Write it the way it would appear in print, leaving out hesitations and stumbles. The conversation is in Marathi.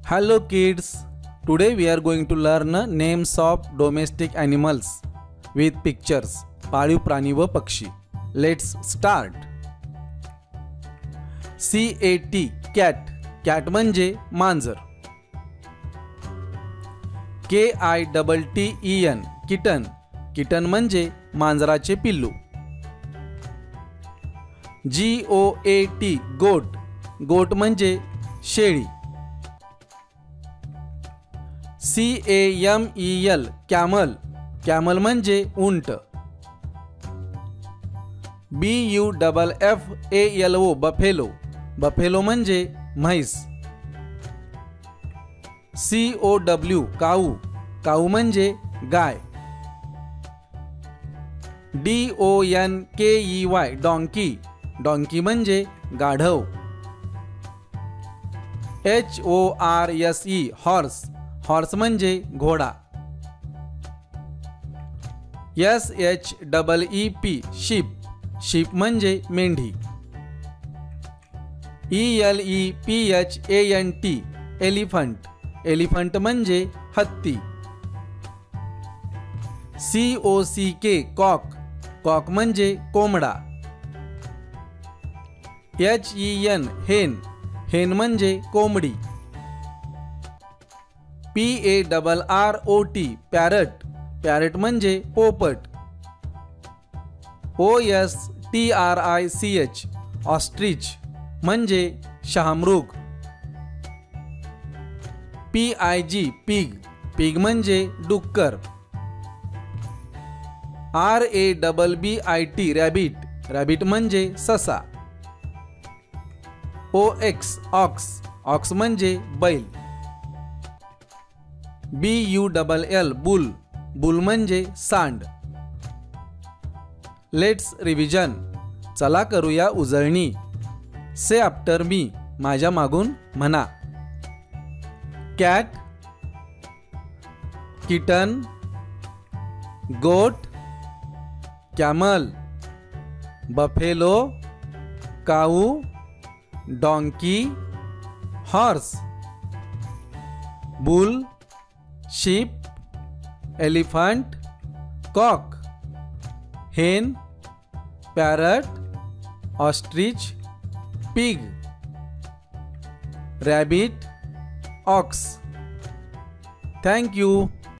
Hello kids, today we are going to learn names of domestic animals with pictures. पाळीव प्राणी व पक्षी. Let's start. CAT cat. Cat म्हणजे मांजर. KITTEN kitten. किटन म्हणजे मांजराचे पिल्लू. GOAT गोट. गोट म्हणजे शेळी. CAMEL camel. कॅमल म्हणजे उंट. BUFFALO buffalo. बफेलो म्हणजे म्हैस. COW काऊ. काऊ म्हणजे गाय. DONKEY donkey. डॉंकी म्हणजे गाढव. HORSE horse. हॉर्स म्हणजे घोडा. SHEEP ship. शीप म्हणजे मेंढी. ELEPHANT elephant. एलिफंट म्हणजे हत्ती. COCK cock. कॉक म्हणजे कोंबडा. HEN हेन. हेन म्हणजे कोंबडी. PARROT parrot. पॅरट म्हणजे पोपट. OSTRICH ऑस्ट्रिच म्हणजे शहामृग. PIG pig. पिग म्हणजे डुक्कर. RABBIT rabbit. रॅबिट म्हणजे ससा. OX ox. ऑक्स म्हणजे बैल. BULL boule. बुल म्हणजे सांड. Let's revision. चला करूया उजळणी. Say after me. माझ्या मागून म्हणा. Cat, kitten, goat, camel, buffalo, cow, donkey, horse, bull, sheep, elephant, cock, hen, parrot, ostrich, pig, rabbit, ox. Thank you.